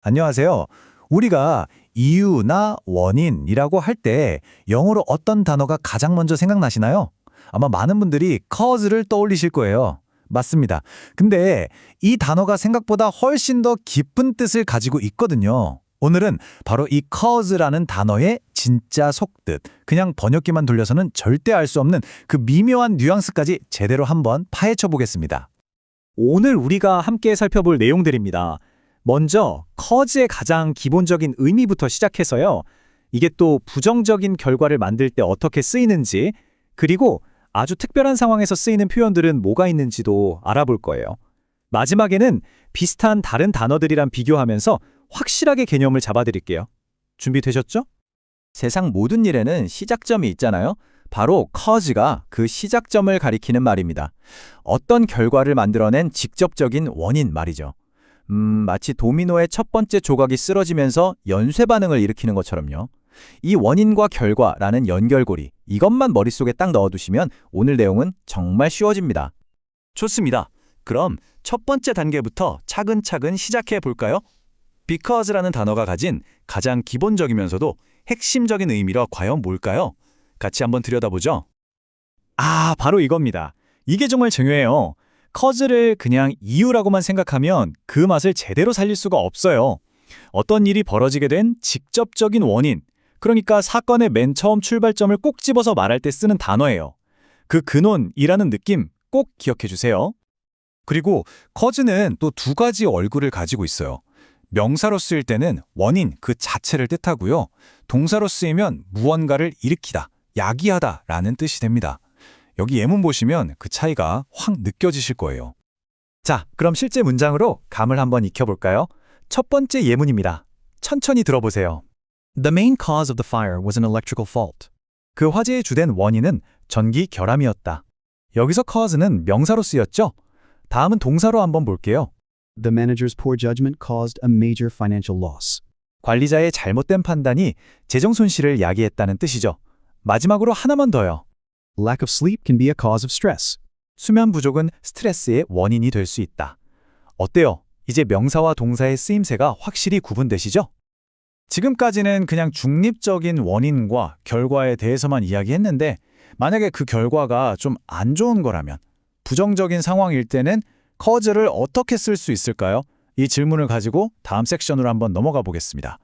안녕하세요. 우리가 이유나 원인이라고 할 때 영어로 어떤 단어가 가장 먼저 생각나시나요? 아마 많은 분들이 cause를 떠올리실 거예요. 맞습니다. 근데 이 단어가 생각보다 훨씬 더 깊은 뜻을 가지고 있거든요. 오늘은 바로 이 cause라는 단어의 진짜 속뜻, 그냥 번역기만 돌려서는 절대 알 수 없는 그 미묘한 뉘앙스까지 제대로 한번 파헤쳐 보겠습니다. 오늘 우리가 함께 살펴볼 내용들입니다. 먼저 cause의 가장 기본적인 의미부터 시작해서요. 이게 또 부정적인 결과를 만들 때 어떻게 쓰이는지, 그리고 아주 특별한 상황에서 쓰이는 표현들은 뭐가 있는지도 알아볼 거예요. 마지막에는 비슷한 다른 단어들이랑 비교하면서 확실하게 개념을 잡아드릴게요. 준비되셨죠? 세상 모든 일에는 시작점이 있잖아요. 바로 cause가 그 시작점을 가리키는 말입니다. 어떤 결과를 만들어낸 직접적인 원인 말이죠. 마치 도미노의 첫 번째 조각이 쓰러지면서 연쇄 반응을 일으키는 것처럼요. 이 원인과 결과라는 연결고리, 이것만 머릿속에 딱 넣어두시면 오늘 내용은 정말 쉬워집니다. 좋습니다. 그럼 첫 번째 단계부터 차근차근 시작해 볼까요? because라는 단어가 가진 가장 기본적이면서도 핵심적인 의미가 과연 뭘까요? 같이 한번 들여다보죠. 바로 이겁니다. 이게 정말 중요해요. cause를 그냥 이유라고만 생각하면 그 맛을 제대로 살릴 수가 없어요. 어떤 일이 벌어지게 된 직접적인 원인, 그러니까 사건의 맨 처음 출발점을 꼭 집어서 말할 때 쓰는 단어예요. 그 근원이라는 느낌 꼭 기억해 주세요. 그리고 cause는 또 두 가지 얼굴을 가지고 있어요. 명사로 쓰일 때는 원인 그 자체를 뜻하고요. 동사로 쓰이면 무언가를 일으키다, 야기하다 라는 뜻이 됩니다. 여기 예문 보시면 그 차이가 확 느껴지실 거예요. 자, 그럼 실제 문장으로 감을 한번 익혀볼까요? 첫 번째 예문입니다. 천천히 들어보세요. The main cause of the fire was an electrical fault. 그 화재의 주된 원인은 전기 결함이었다. 여기서 cause는 명사로 쓰였죠? 다음은 동사로 한번 볼게요. The manager's poor judgment caused a major financial loss. 관리자의 잘못된 판단이 재정 손실을 야기했다는 뜻이죠. 마지막으로 하나만 더요. Lack of sleep can be a cause of stress. 수면 부족은 스트레스의 원인이 될 수 있다. 어때요? 이제 명사와 동사의 쓰임새가 확실히 구분되시죠? 지금까지는 그냥 중립적인 원인과 결과에 대해서만 이야기했는데 만약에 그 결과가 좀 안 좋은 거라면 부정적인 상황일 때는 cause를 어떻게 쓸 수 있을까요? 이 질문을 가지고 다음 섹션으로 한번 넘어가 보겠습니다.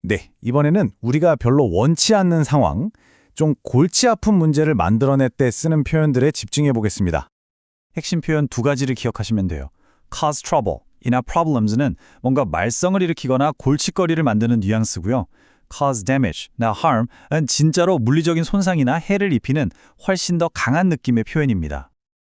네, 이번에는 우리가 별로 원치 않는 상황, 좀 골치 아픈 문제를 만들어낼 때 쓰는 표현들에 집중해 보겠습니다. 핵심 표현 두 가지를 기억하시면 돼요. cause trouble 이나 problems는 뭔가 말썽을 일으키거나 골칫거리를 만드는 뉘앙스고요. cause damage나 harm은 진짜로 물리적인 손상이나 해를 입히는 훨씬 더 강한 느낌의 표현입니다.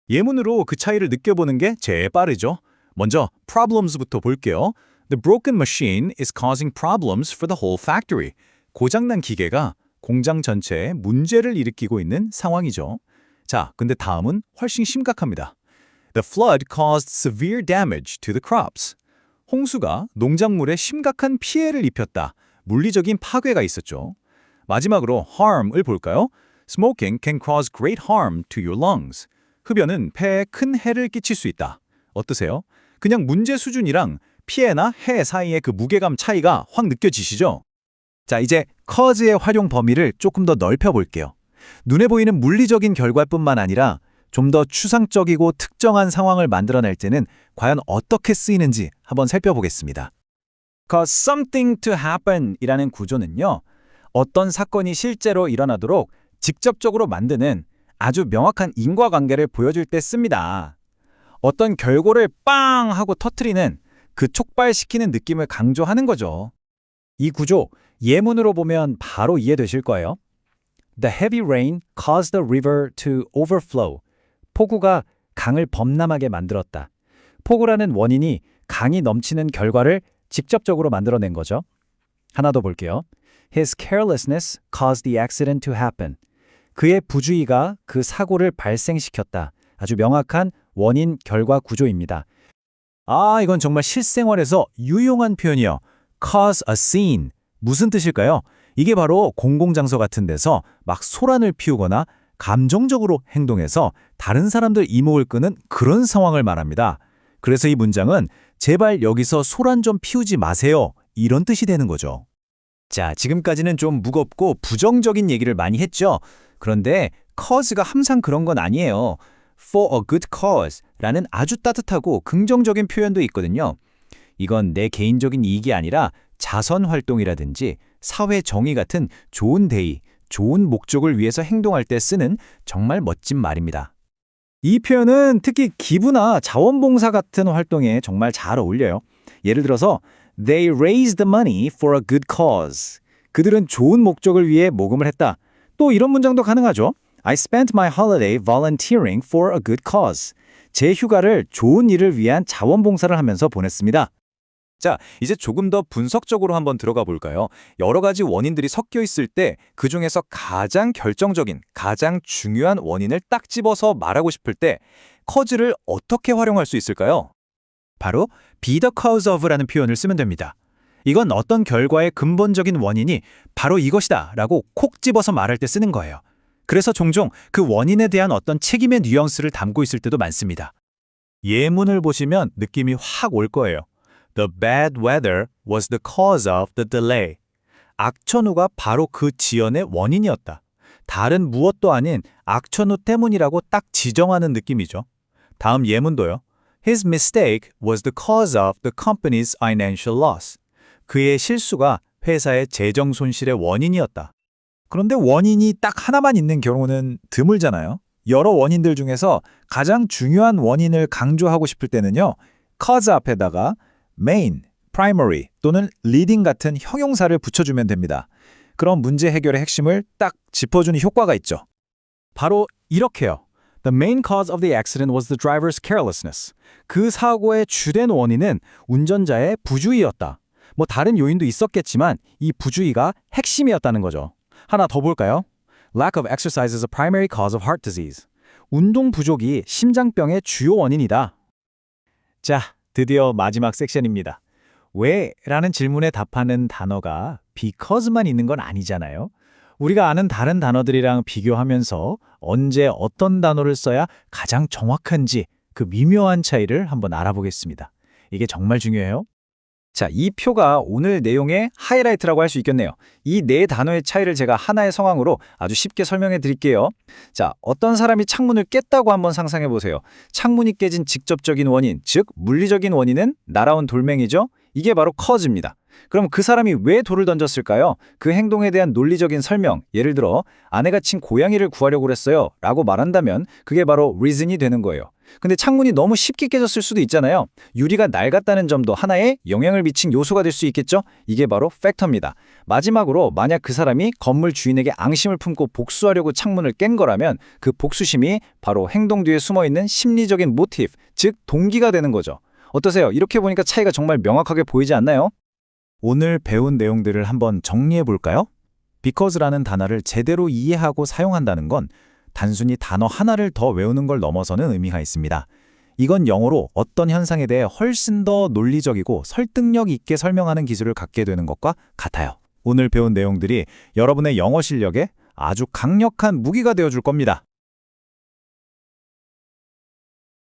예문으로 그 차이를 느껴보는 게 제일 빠르죠. 먼저 problems부터 볼게요. The broken machine is causing problems for the whole factory. 고장난 기계가 공장 전체에 문제를 일으키고 있는 상황이죠. 자, 근데 다음은 훨씬 심각합니다. The flood caused severe damage to the crops. 홍수가 농작물에 심각한 피해를 입혔다. 물리적인 파괴가 있었죠. 마지막으로 harm을 볼까요? Smoking can cause great harm to your lungs. 흡연은 폐에 큰 해를 끼칠 수 있다. 어떠세요? 그냥 문제 수준이랑 피해나 해 사이의 그 무게감 차이가 확 느껴지시죠? 자, 이제 cause의 활용 범위를 조금 더 넓혀볼게요. 눈에 보이는 물리적인 결과뿐만 아니라 좀 더 추상적이고 특정한 상황을 만들어낼 때는 과연 어떻게 쓰이는지 한번 살펴보겠습니다. Cause something to happen 이라는 구조는요. 어떤 사건이 실제로 일어나도록 직접적으로 만드는 아주 명확한 인과관계를 보여줄 때 씁니다. 어떤 결과를 빵 하고 터트리는 그 촉발시키는 느낌을 강조하는 거죠. 이 구조 예문으로 보면 바로 이해되실 거예요. The heavy rain caused the river to overflow. 폭우가 강을 범람하게 만들었다. 폭우라는 원인이 강이 넘치는 결과를 직접적으로 만들어낸 거죠. 하나 더 볼게요. His carelessness caused the accident to happen. 그의 부주의가 그 사고를 발생시켰다. 아주 명확한 원인 결과 구조입니다. 이건 정말 실생활에서 유용한 표현이요. cause a scene. 무슨 뜻일까요? 이게 바로 공공장소 같은 데서 막 소란을 피우거나 감정적으로 행동해서 다른 사람들 이목을 끄는 그런 상황을 말합니다. 그래서 이 문장은 제발 여기서 소란 좀 피우지 마세요. 이런 뜻이 되는 거죠. 자, 지금까지는 좀 무겁고 부정적인 얘기를 많이 했죠. 그런데 cause가 항상 그런 건 아니에요. for a good cause 라는 아주 따뜻하고 긍정적인 표현도 있거든요. 이건 내 개인적인 이익이 아니라 자선 활동이라든지 사회 정의 같은 좋은 대의, 좋은 목적을 위해서 행동할 때 쓰는 정말 멋진 말입니다. 이 표현은 특히 기부나 자원봉사 같은 활동에 정말 잘 어울려요. 예를 들어서 They raised the money for a good cause. 그들은 좋은 목적을 위해 모금을 했다. 또 이런 문장도 가능하죠. I spent my holiday volunteering for a good cause. 제 휴가를 좋은 일을 위한 자원봉사를 하면서 보냈습니다. 자, 이제 조금 더 분석적으로 한번 들어가 볼까요? 여러 가지 원인들이 섞여 있을 때 그중에서 가장 결정적인, 가장 중요한 원인을 딱 집어서 말하고 싶을 때 cause를 어떻게 활용할 수 있을까요? 바로 be the cause of라는 표현을 쓰면 됩니다. 이건 어떤 결과의 근본적인 원인이 바로 이것이다 라고 콕 집어서 말할 때 쓰는 거예요. 그래서 종종 그 원인에 대한 어떤 책임의 뉘앙스를 담고 있을 때도 많습니다. 예문을 보시면 느낌이 확 올 거예요. The bad weather was the cause of the delay. 악천후가 바로 그 지연의 원인이었다. 다른 무엇도 아닌 악천후 때문이라고 딱 지정하는 느낌이죠. 다음 예문도요. His mistake was the cause of the company's financial loss. 그의 실수가 회사의 재정 손실의 원인이었다. 그런데 원인이 딱 하나만 있는 경우는 드물잖아요. 여러 원인들 중에서 가장 중요한 원인을 강조하고 싶을 때는요. cause 앞에다가 main, primary 또는 leading 같은 형용사를 붙여주면 됩니다. 그럼 문제 해결의 핵심을 딱 짚어주는 효과가 있죠. 바로 이렇게요. The main cause of the accident was the driver's carelessness. 그 사고의 주된 원인은 운전자의 부주의였다. 뭐 다른 요인도 있었겠지만 이 부주의가 핵심이었다는 거죠. 하나 더 볼까요? Lack of exercise is a primary cause of heart disease. 운동 부족이 심장병의 주요 원인이다. 자, 드디어 마지막 섹션입니다. 왜? 라는 질문에 답하는 단어가 because만 있는 건 아니잖아요. 우리가 아는 다른 단어들이랑 비교하면서 언제 어떤 단어를 써야 가장 정확한지 그 미묘한 차이를 한번 알아보겠습니다. 이게 정말 중요해요. 자, 이 표가 오늘 내용의 하이라이트라고 할 수 있겠네요. 이 네 단어의 차이를 제가 하나의 상황으로 아주 쉽게 설명해 드릴게요. 자, 어떤 사람이 창문을 깼다고 한번 상상해 보세요. 창문이 깨진 직접적인 원인, 즉 물리적인 원인은 날아온 돌멩이죠. 이게 바로 cause입니다. 그럼 그 사람이 왜 돌을 던졌을까요? 그 행동에 대한 논리적인 설명, 예를 들어 아내가 친 고양이를 구하려고 그랬어요 라고 말한다면 그게 바로 reason이 되는 거예요. 근데 창문이 너무 쉽게 깨졌을 수도 있잖아요. 유리가 낡았다는 점도 하나의 영향을 미친 요소가 될 수 있겠죠? 이게 바로 팩터입니다. 마지막으로 만약 그 사람이 건물 주인에게 앙심을 품고 복수하려고 창문을 깬 거라면 그 복수심이 바로 행동 뒤에 숨어있는 심리적인 모티브, 즉 동기가 되는 거죠. 어떠세요? 이렇게 보니까 차이가 정말 명확하게 보이지 않나요? 오늘 배운 내용들을 한번 정리해 볼까요? because라는 단어를 제대로 이해하고 사용한다는 건 단순히 단어 하나를 더 외우는 걸 넘어서는 의미가 있습니다. 이건 영어로 어떤 현상에 대해 훨씬 더 논리적이고 설득력 있게 설명하는 기술을 갖게 되는 것과 같아요. 오늘 배운 내용들이 여러분의 영어 실력에 아주 강력한 무기가 되어줄 겁니다.